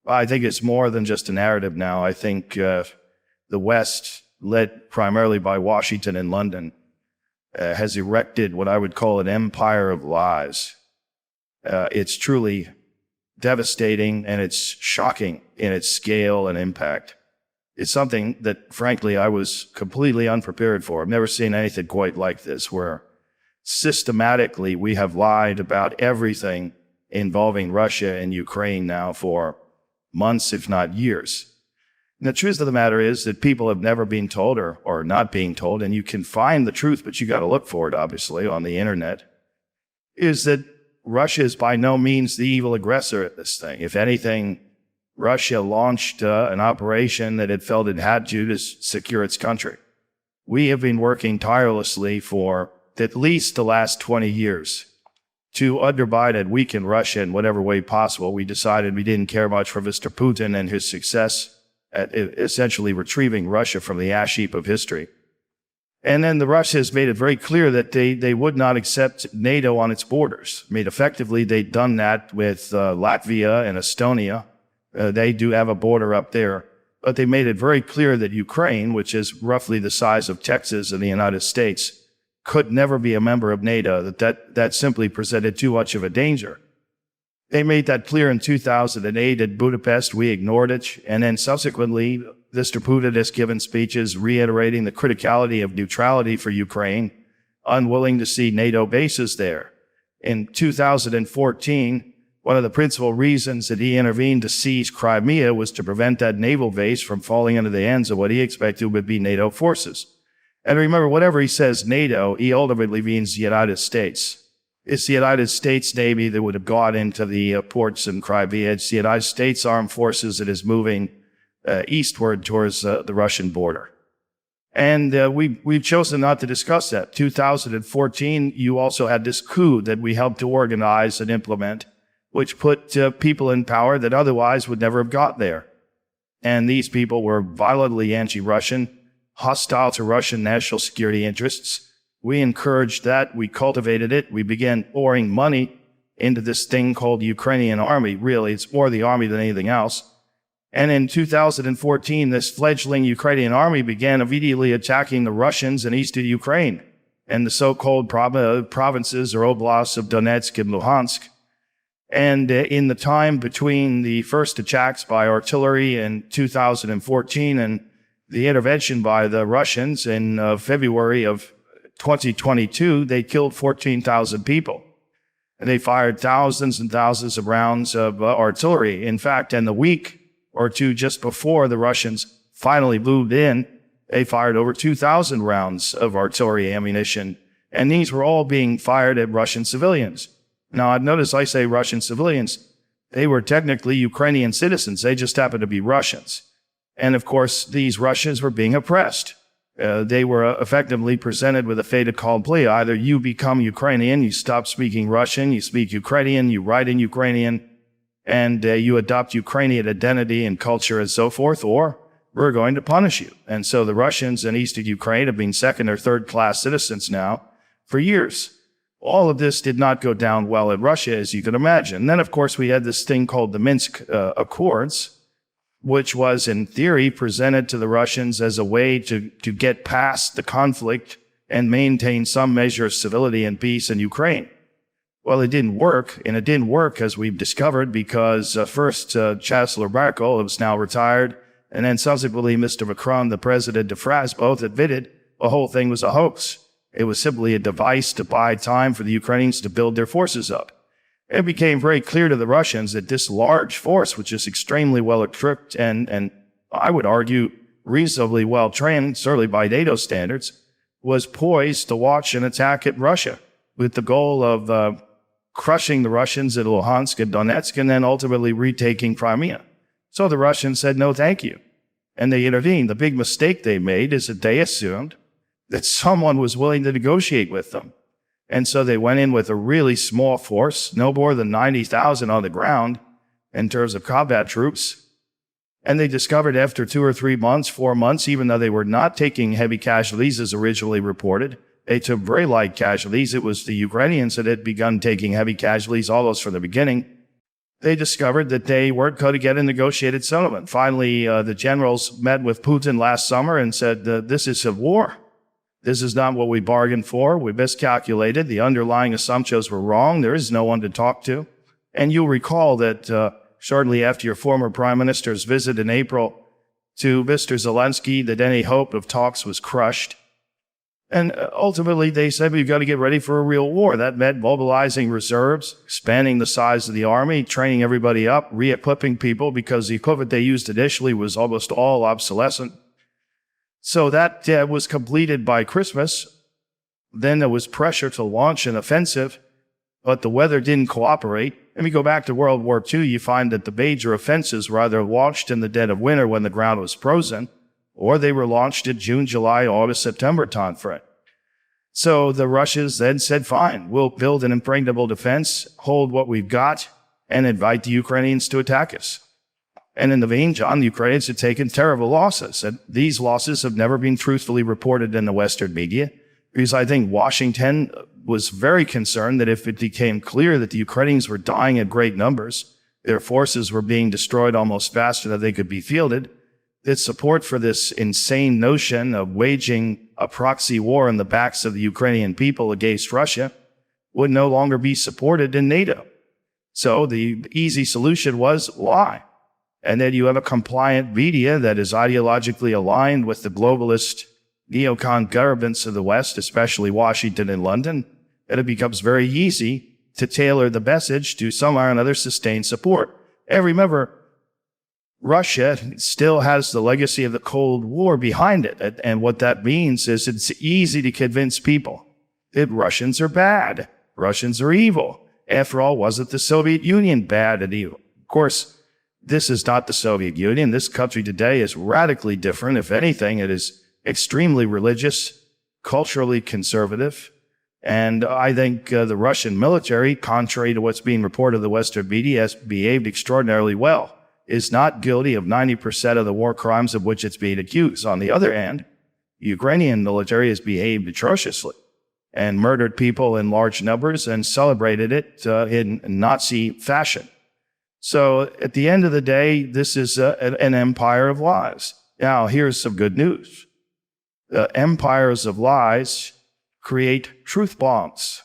I think it's more than just a narrative now. I think the West, led primarily by Washington and London, has erected what I would call an empire of lies. It's truly devastating, and it's shocking in its scale and impact. It's something that, frankly, I was completely unprepared for. I've never seen anything quite like this, where systematically we have lied about everything involving Russia and Ukraine now for months, if not years. And the truth of the matter is that people have never been told or not being told, and you can find the truth, but you got to look for it, obviously, on the internet, is that Russia is by no means the evil aggressor at this thing. If anything, Russia launched an operation that it felt it had to secure its country. We have been working tirelessly for at least the last 20 years to undermine and weaken Russia in whatever way possible. We decided we didn't care much for Mr. Putin and his success at essentially retrieving Russia from the ash heap of history. And then the Russians made it very clear that they would not accept NATO on its borders. I mean, effectively, they'd done that with Latvia and Estonia. They do have a border up there. But they made it very clear that Ukraine, which is roughly the size of Texas in the United States, could never be a member of NATO, that simply presented too much of a danger. They made that clear in 2008 at Budapest. We ignored it. And then subsequently, Mr. Putin has given speeches reiterating the criticality of neutrality for Ukraine, unwilling to see NATO bases there. In 2014, one of the principal reasons that he intervened to seize Crimea was to prevent that naval base from falling into the hands of what he expected would be NATO forces. And remember, whatever he says NATO, he ultimately means the United States. It's the United States Navy that would have gone into the ports in Crimea. It's the United States Armed Forces that is moving eastward towards the Russian border. And we've chosen not to discuss that. 2014, you also had this coup that we helped to organize and implement, which put people in power that otherwise would never have got there. And these people were violently anti-Russian, hostile to Russian national security interests. We encouraged that. We cultivated it. We began pouring money into this thing called the Ukrainian army. Really, it's more the army than anything else. And in 2014, this fledgling Ukrainian army began immediately attacking the Russians in eastern Ukraine and the so-called provinces or oblasts of Donetsk and Luhansk. And in the time between the first attacks by artillery in 2014 and the intervention by the Russians in February of 2022, they killed 14,000 people. And they fired thousands and thousands of rounds of artillery. In fact, in the week or two just before the Russians finally moved in, they fired over 2,000 rounds of artillery ammunition. And these were all being fired at Russian civilians. Now, notice I say Russian civilians. They were technically Ukrainian citizens. They just happened to be Russians. And of course, these Russians were being oppressed. They were effectively presented with a fait accompli. Either you become Ukrainian, you stop speaking Russian, you speak Ukrainian, you write in Ukrainian, and you adopt Ukrainian identity and culture and so forth, or we're going to punish you. And so the Russians in eastern Ukraine have been second or third class citizens now for years. All of this did not go down well in Russia, as you can imagine. And then, of course, we had this thing called the Minsk Accords, which was, in theory, presented to the Russians as a way to get past the conflict and maintain some measure of civility and peace in Ukraine. Well, it didn't work, and it didn't work, as we've discovered, because first Chancellor Merkel, who's now retired, and then subsequently Mr. Macron, the president de France, both admitted the whole thing was a hoax. It was simply a device to buy time for the Ukrainians to build their forces up. It became very clear to the Russians that this large force, which is extremely well equipped and I would argue reasonably well trained, certainly by NATO standards, was poised to launch an attack at Russia with the goal of crushing the Russians at Luhansk and Donetsk and then ultimately retaking Crimea. So the Russians said, no, thank you. And they intervened. The big mistake they made is that they assumed that someone was willing to negotiate with them. And so they went in with a really small force, no more than 90,000 on the ground in terms of combat troops. And they discovered after 2 or 3 months, 4 months, even though they were not taking heavy casualties as originally reported, they took very light casualties. It was the Ukrainians that had begun taking heavy casualties almost from the beginning. they discovered that they weren't going to get a negotiated settlement. Finally, the generals met with Putin last summer and said, this is a war. This is not what we bargained for. We miscalculated. The underlying assumptions were wrong. There is no one to talk to. And you'll recall that shortly after your former prime minister's visit in April to Mr. Zelensky, that any hope of talks was crushed. And ultimately, they said, we've got to get ready for a real war. That meant mobilizing reserves, expanding the size of the army, training everybody up, re-equipping people, because the equipment they used initially was almost all obsolescent. So that was completed by Christmas. Then there was pressure to launch an offensive, but the weather didn't cooperate. And we go back to World War II, you find that the major offensives were either launched in the dead of winter when the ground was frozen, or they were launched in June, July, August, September timeframe. So the Russians then said, fine, we'll build an impregnable defense, hold what we've got, and invite the Ukrainians to attack us. And in the vein, John, the Ukrainians have taken terrible losses. And these losses have never been truthfully reported in the Western media, because I think Washington was very concerned that if it became clear that the Ukrainians were dying at great numbers, their forces were being destroyed almost faster than they could be fielded, that support for this insane notion of waging a proxy war on the backs of the Ukrainian people against Russia would no longer be supported in NATO. So the easy solution was lie. And then you have a compliant media that is ideologically aligned with the globalist neocon governments of the West, especially Washington and London, and it becomes very easy to tailor the message to somehow or another sustain support. And remember, Russia still has the legacy of the Cold War behind it. And what that means is it's easy to convince people that Russians are bad. Russians are evil. After all, wasn't the Soviet Union bad and evil? Of course, this is not the Soviet Union. This country today is radically different. If anything, it is extremely religious, culturally conservative. And I think the Russian military, contrary to what's being reported in the Western media, has behaved extraordinarily well. Is not guilty of 90% of the war crimes of which it's being accused. On the other hand, the Ukrainian military has behaved atrociously and murdered people in large numbers and celebrated it in Nazi fashion. So at the end of the day, this is an empire of lies. Now, here's some good news. Empires of lies create truth bombs,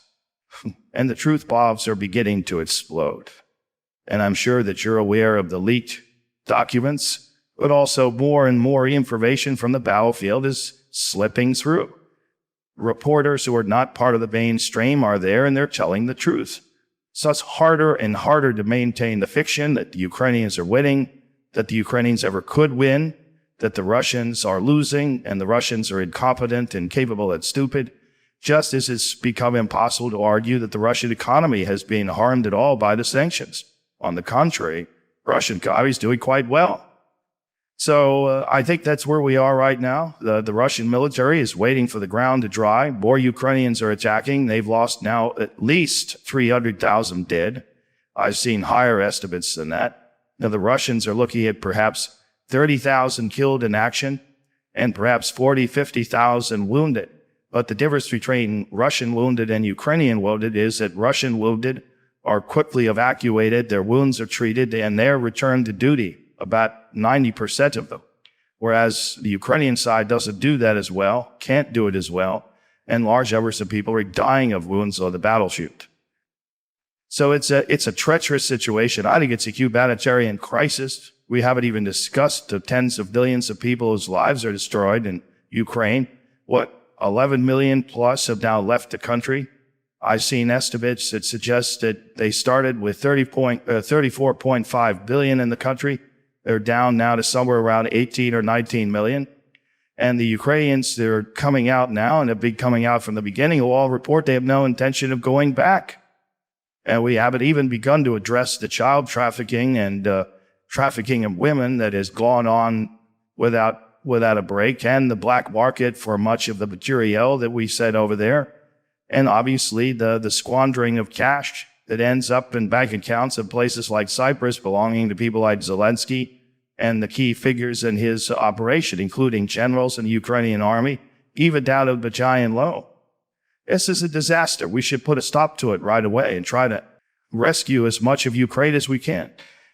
and the truth bombs are beginning to explode. And I'm sure that you're aware of the leaked documents, but also more and more information from the battlefield is slipping through. Reporters who are not part of the mainstream are there, and they're telling the truth. So it's harder and harder to maintain the fiction that the Ukrainians are winning, that the Ukrainians ever could win, that the Russians are losing, and the Russians are incompetent, incapable, and stupid, just as it's become impossible to argue that the Russian economy has been harmed at all by the sanctions. On the contrary, Russian economy is doing quite well. So I think that's where we are right now. The Russian military is waiting for the ground to dry. More Ukrainians are attacking. They've lost now at least 300,000 dead. I've seen higher estimates than that. Now the Russians are looking at perhaps 30,000 killed in action and perhaps 40, 50,000 wounded. But the difference between Russian wounded and Ukrainian wounded is that Russian wounded are quickly evacuated, their wounds are treated, and they're returned to duty, about 90% of them. Whereas the Ukrainian side doesn't do that as well, can't do it as well, and large numbers of people are dying of wounds on the battlefield. So it's a treacherous situation. I think it's a humanitarian crisis. We haven't even discussed the tens of millions of people whose lives are destroyed in Ukraine. 11 million plus have now left the country. I've seen estimates that suggest that they started with 34.5 billion in the country. They're down now to somewhere around 18 or 19 million. And the Ukrainians, they're coming out now and have been coming out from the beginning, who all report they have no intention of going back. And we haven't even begun to address the child trafficking and trafficking of women that has gone on without a break, and the black market for much of the material that we sent over there. And obviously the squandering of cash that ends up in bank accounts in places like Cyprus belonging to people like Zelensky and the key figures in his operation, including generals in the Ukrainian army, even down to the giant low. This is a disaster. We should put a stop to it right away and try to rescue as much of Ukraine as we can.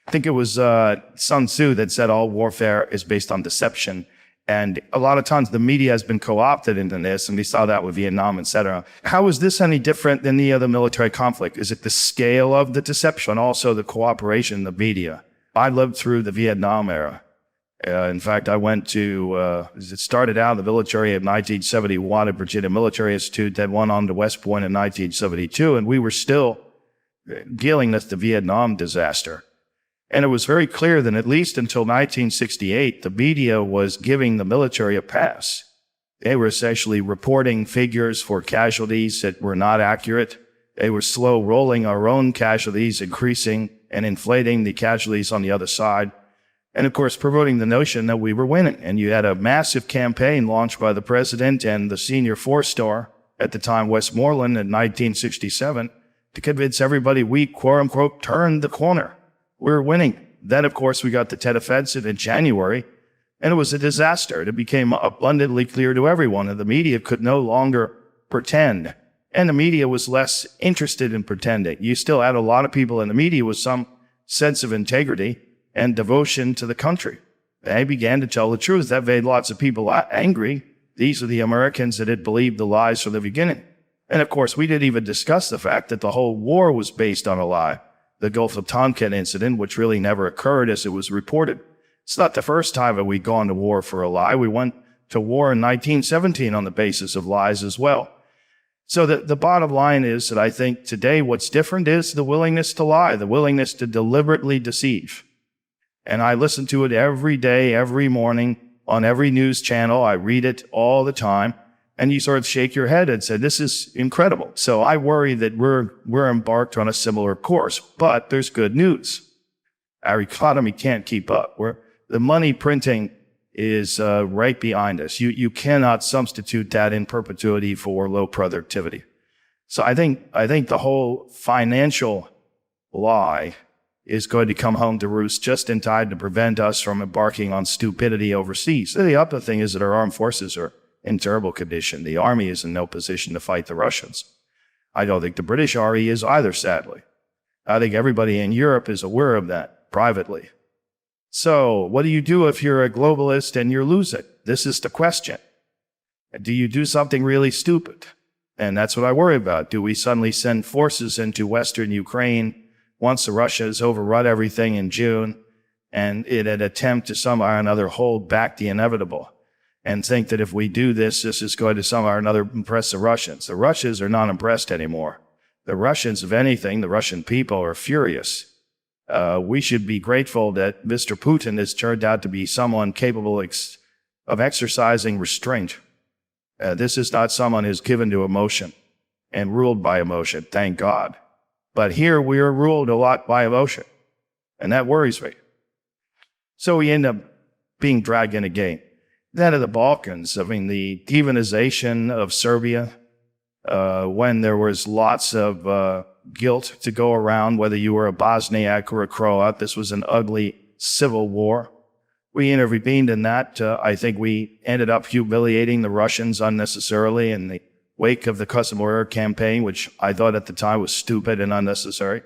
I think it was Sun Tzu that said all warfare is based on deception. And a lot of times the media has been co-opted into this, and we saw that with Vietnam, etc. How is this any different than the other military conflict? Is it the scale of the deception, also the cooperation of the media? I lived through the Vietnam era. In fact, I went to, it started out in the military in 1971 at Virginia Military Institute, then went on to West Point in 1972, and we were still dealing with the Vietnam disaster. And it was very clear that at least until 1968, the media was giving the military a pass. They were essentially reporting figures for casualties that were not accurate. They were slow rolling our own casualties, increasing and inflating the casualties on the other side. And of course, promoting the notion that we were winning. And you had a massive campaign launched by the president and the senior four-star at the time, Westmoreland, in 1967, to convince everybody we, quote unquote, turned the corner. We're winning. Then, of course, we got the Tet Offensive in January, and it was a disaster. It became abundantly clear to everyone that the media could no longer pretend, and the media was less interested in pretending. You still had a lot of people in the media with some sense of integrity and devotion to the country. They began to tell the truth. That made lots of people angry. These are the Americans that had believed the lies from the beginning. And, of course, we didn't even discuss the fact that the whole war was based on a lie. The Gulf of Tonkin incident, which really never occurred as it was reported. It's not the first time that we've gone to war for a lie. We went to war in 1917 on the basis of lies as well. So the bottom line is that I think today what's different is the willingness to lie, the willingness to deliberately deceive. And I listen to it every day, every morning, on every news channel. I read it all the time. And you sort of shake your head and say, this is incredible. So I worry that we're embarked on a similar course. But there's good news. Our economy can't keep up. The money printing is right behind us. You cannot substitute that in perpetuity for low productivity. So I think the whole financial lie is going to come home to roost just in time to prevent us from embarking on stupidity overseas. The other thing is that our armed forces are in terrible condition. The Army is in no position to fight the Russians. I don't think the British RE is either, sadly. I think everybody in Europe is aware of that privately. So what do you do if you're a globalist and you're losing? This is the question. Do you do something really stupid? And that's what I worry about. Do we suddenly send forces into Western Ukraine once Russia has overrun everything in June and in an attempt to somehow or another hold back the inevitable? And think that if we do this, this is going to somehow or another impress the Russians. The Russians are not impressed anymore. The Russians, if anything, the Russian people are furious. We should be grateful that Mr. Putin has turned out to be someone capable of exercising restraint. This is not someone who's given to emotion and ruled by emotion, thank God. But here we are ruled a lot by emotion, and that worries me. So we end up being dragged in a game. Then of the Balkans, I mean, the demonization of Serbia, when there was lots of guilt to go around, whether you were a Bosniak or a Croat. This was an ugly civil war. We intervened in that. I think we ended up humiliating the Russians unnecessarily in the wake of the Kosovo campaign, which I thought at the time was stupid and unnecessary.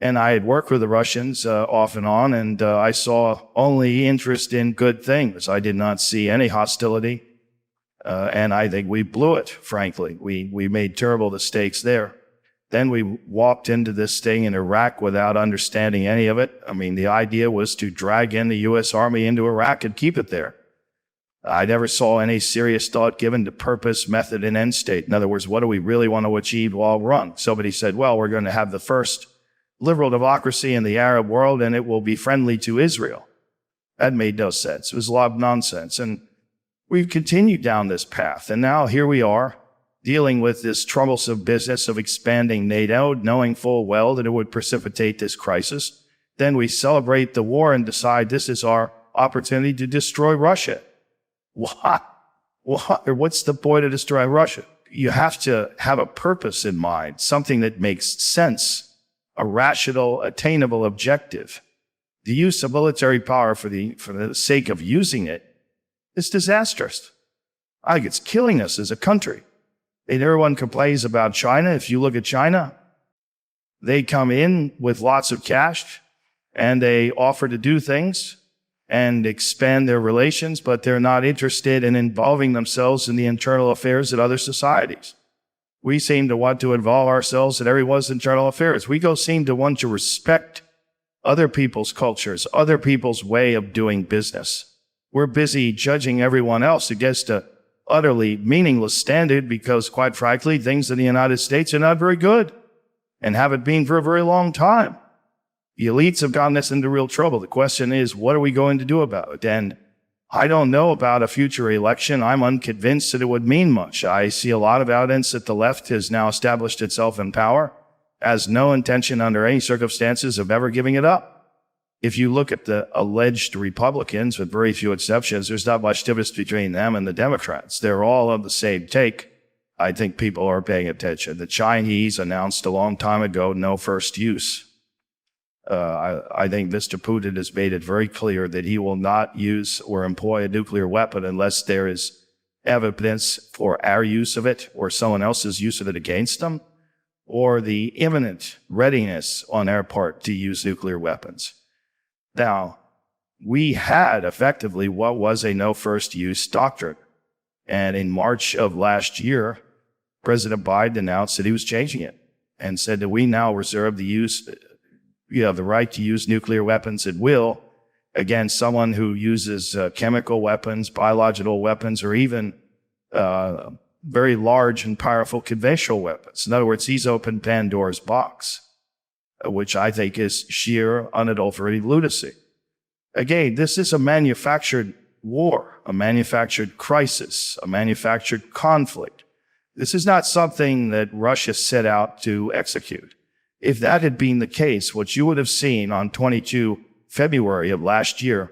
And I had worked with the Russians off and on, and I saw only interest in good things. I did not see any hostility, and I think we blew it, frankly. We made terrible mistakes there. Then we walked into this thing in Iraq without understanding any of it. I mean, the idea was to drag in the U.S. Army into Iraq and keep it there. I never saw any serious thought given to purpose, method, and end state. In other words, what do we really want to achieve while run? Somebody said, well, we're going to have the first liberal democracy in the Arab world, and it will be friendly to Israel. That made no sense. It was a lot of nonsense. And we've continued down this path. And now here we are dealing with this troublesome business of expanding NATO, knowing full well that it would precipitate this crisis. Then we celebrate the war and decide this is our opportunity to destroy Russia. What? What's the point of destroying Russia? You have to have a purpose in mind, something that makes sense. A rational, attainable objective. The use of military power for the sake of using it is disastrous. I think it's killing us as a country. And everyone complains about China. If you look at China, They come in with lots of cash and they offer to do things and expand their relations, but they're not interested in involving themselves in the internal affairs of other societies. We seem to want to involve ourselves in everyone's internal affairs. We seem to want to respect other people's cultures, other people's way of doing business. We're busy judging everyone else against an utterly meaningless standard because, quite frankly, things in the United States are not very good and haven't been for a very long time. The elites have gotten us into real trouble. The question is, what are we going to do about it? And I don't know about a future election. I'm unconvinced that it would mean much. I see a lot of evidence that the left has now established itself in power, has no intention under any circumstances of ever giving it up. If you look at the alleged Republicans, with very few exceptions, there's not much difference between them and the Democrats. They're all on the same take. I think people are paying attention. The Chinese announced a long time ago no first use. I think Mr. Putin has made it very clear that he will not use or employ a nuclear weapon unless there is evidence for our use of it or someone else's use of it against them, or the imminent readiness on our part to use nuclear weapons. Now, we had effectively what was a no first use doctrine. And in March of last year, President Biden announced that he was changing it and said that we now reserve the right to use nuclear weapons at will against someone who uses chemical weapons, biological weapons, or even very large and powerful conventional weapons. In other words, he's opened Pandora's box, which I think is sheer, unadulterated lunacy. Again, this is a manufactured war, a manufactured crisis, a manufactured conflict. This is not something that Russia set out to execute. If that had been the case, what you would have seen on 22 February of last year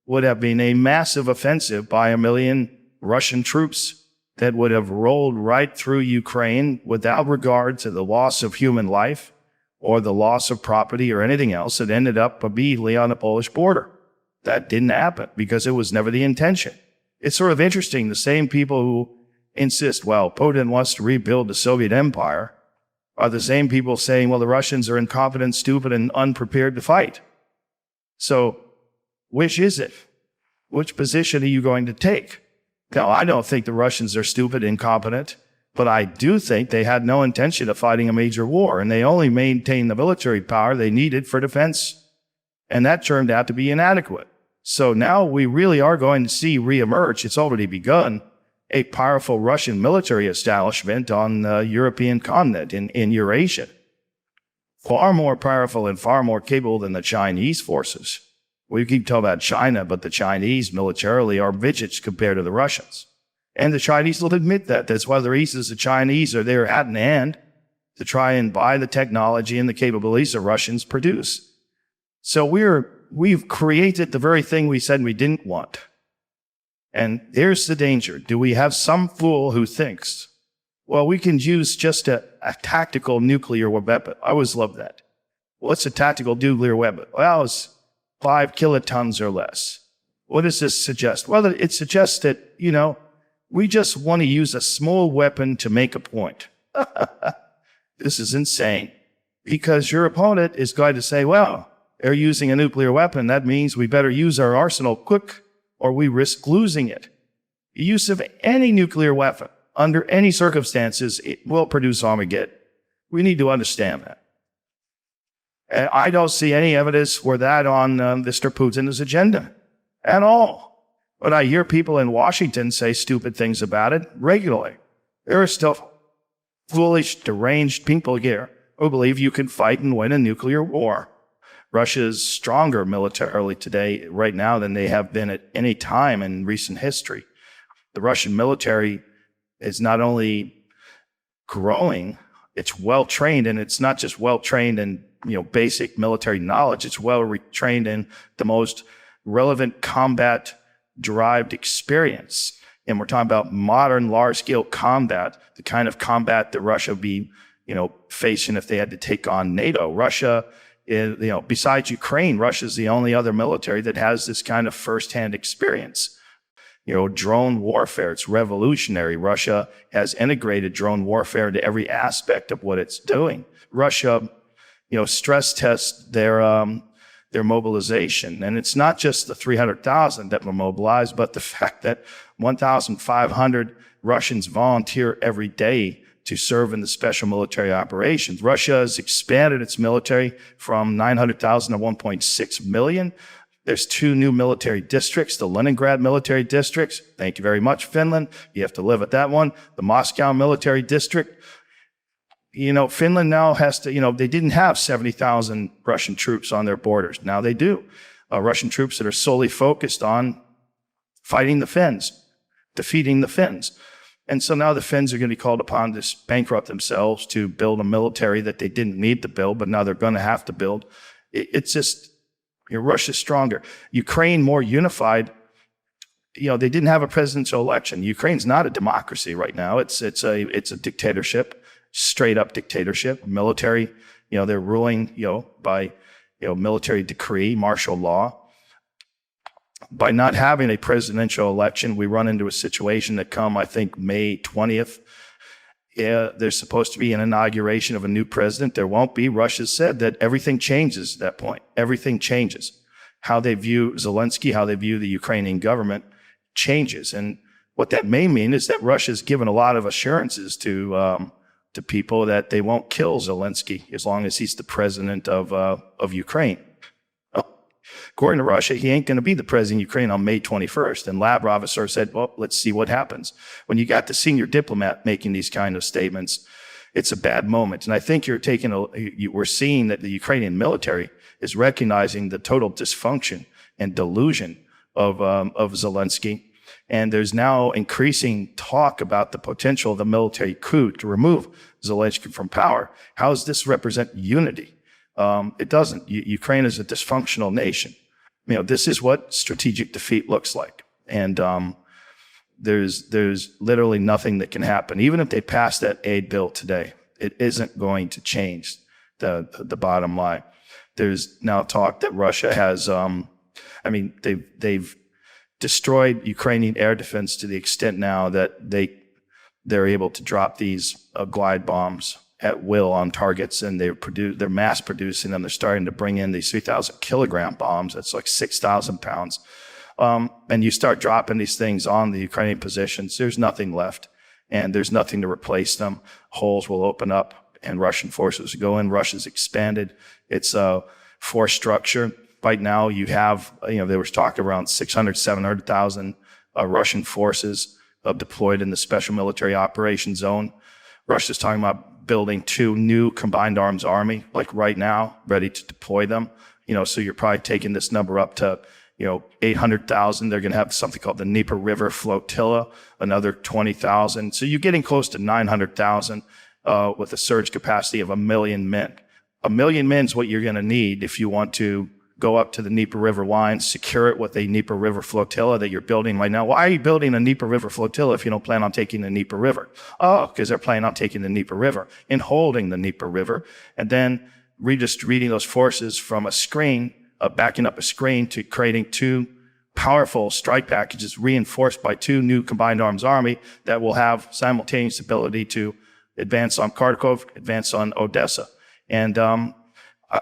would have been a massive offensive by 1 million Russian troops that would have rolled right through Ukraine without regard to the loss of human life or the loss of property or anything else. It ended up immediately on the Polish border. That didn't happen because it was never the intention. It's sort of interesting. The same people who insist, well, Putin wants to rebuild the Soviet empire are the same people saying, well, the Russians are incompetent, stupid, and unprepared to fight. So which is it? Which position are you going to take? Now, I don't think the Russians are stupid, incompetent, but I do think they had no intention of fighting a major war, and they only maintained the military power they needed for defense, and that turned out to be inadequate. So now we really are going to see reemerge, it's already begun, a powerful Russian military establishment on the European continent, in Eurasia. Far more powerful and far more capable than the Chinese forces. We keep talking about China, but the Chinese militarily are midgets compared to the Russians. And the Chinese will admit that. That's one of the reasons the Chinese are there hand in hand to try and buy the technology and the capabilities the Russians produce. So we've created the very thing we said we didn't want. And here's the danger. Do we have some fool who thinks, well, we can use just a tactical nuclear weapon? I always love that. What's a tactical nuclear weapon? Well, it's 5 kilotons or less. What does this suggest? Well, it suggests that, we just want to use a small weapon to make a point. This is insane. Because your opponent is going to say, well, they're using a nuclear weapon. That means we better use our arsenal quick or we risk losing it. The use of any nuclear weapon under any circumstances, it will produce Armageddon. We need to understand that. And I don't see any evidence for that on Mr. Putin's agenda at all. But I hear people in Washington say stupid things about it regularly. There are still foolish, deranged people here who believe you can fight and win a nuclear war. Russia is stronger militarily today, right now, than they have been at any time in recent history. The Russian military is not only growing, it's well-trained, and it's not just well-trained in basic military knowledge. It's well-trained in the most relevant combat-derived experience. And we're talking about modern, large-scale combat, the kind of combat that Russia would be, facing if they had to take on NATO. Russia is, besides Ukraine, Russia is the only other military that has this kind of first-hand experience. Drone warfare, it's revolutionary. Russia has integrated drone warfare into every aspect of what it's doing. Russia stress test their mobilization. And it's not just the 300,000 that were mobilized, but the fact that 1,500 Russians volunteer every day to serve in the special military operations. Russia has expanded its military from 900,000 to 1.6 million. There's 2 new military districts, the Leningrad military districts. Thank you very much, Finland. You have to live at that one. The Moscow military district. Finland now has to, they didn't have 70,000 Russian troops on their borders. Now they do. Russian troops that are solely focused on fighting the Finns, defeating the Finns. And so now the Finns are going to be called upon to bankrupt themselves to build a military that they didn't need to build, but now they're going to have to build. It's just, Russia's stronger. Ukraine more unified. They didn't have a presidential election. Ukraine's not a democracy right now. It's a dictatorship, straight up dictatorship. Military, they're ruling, by, military decree, martial law. By not having a presidential election, we run into a situation that come, I think, May 20th. There's supposed to be an inauguration of a new president. There won't be. Russia said that everything changes at that point. Everything changes. How they view Zelensky, how they view the Ukrainian government changes. And what that may mean is that Russia's given a lot of assurances to people that they won't kill Zelensky as long as he's the president of Ukraine. According to Russia, he ain't going to be the president of Ukraine on May 21st. And Lavrov has sort of said, well, let's see what happens. When you got the senior diplomat making these kind of statements, it's a bad moment. And I think we're seeing that the Ukrainian military is recognizing the total dysfunction and delusion of Zelensky. And there's now increasing talk about the potential of the military coup to remove Zelensky from power. How does this represent unity? It doesn't. Ukraine is a dysfunctional nation. This is what strategic defeat looks like. And there's literally nothing that can happen. Even if they pass that aid bill today, it isn't going to change the bottom line. There's now talk that Russia has, they've destroyed Ukrainian air defense to the extent now that they're able to drop these glide bombs at will on targets, and they're mass producing them. They're starting to bring in these 3,000 kilogram bombs. That's like 6,000 pounds. And you start dropping these things on the Ukrainian positions, there's nothing left, and there's nothing to replace them. Holes will open up, and Russian forces will go in. Russia's expanded its force structure. Right now, you have, there was talk around 600, 700,000 Russian forces deployed in the special military operations zone. Russia's talking about building 2 new combined arms army, like right now, ready to deploy them. So you're probably taking this number up to, 800,000. They're going to have something called the Dnieper River Flotilla, another 20,000. So you're getting close to 900,000 with a surge capacity of 1 million men. 1 million men is what you're going to need if you want to go up to the Dnieper River line, secure it with a Dnieper River flotilla that you're building right now. Why are you building a Dnieper River flotilla if you don't plan on taking the Dnieper River? Oh, because they're planning on taking the Dnieper River and holding the Dnieper River, and then redistributing those forces from a screen, backing up a screen, to creating 2 powerful strike packages reinforced by 2 new combined arms army that will have simultaneous ability to advance on Kharkov, advance on Odessa. And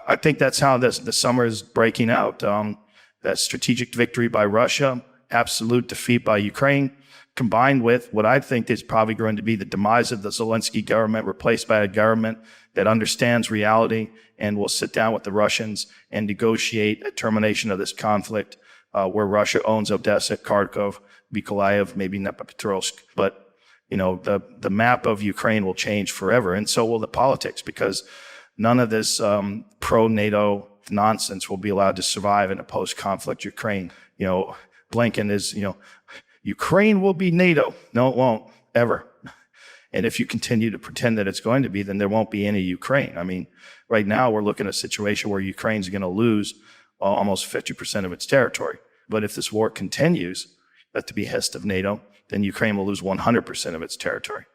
I think that's how the summer is breaking out. That strategic victory by Russia, absolute defeat by Ukraine, combined with what I think is probably going to be the demise of the Zelensky government, replaced by a government that understands reality and will sit down with the Russians and negotiate a termination of this conflict, where Russia owns Odessa, Kharkov, Mykolaiv, maybe Dnipropetrovsk. But, the map of Ukraine will change forever, and so will the politics, because none of this pro-NATO nonsense will be allowed to survive in a post-conflict Ukraine. Blinken is, Ukraine will be NATO. No, it won't, ever. And if you continue to pretend that it's going to be, then there won't be any Ukraine. Right now we're looking at a situation where Ukraine's going to lose almost 50% of its territory. But if this war continues at the behest of NATO, then Ukraine will lose 100% of its territory.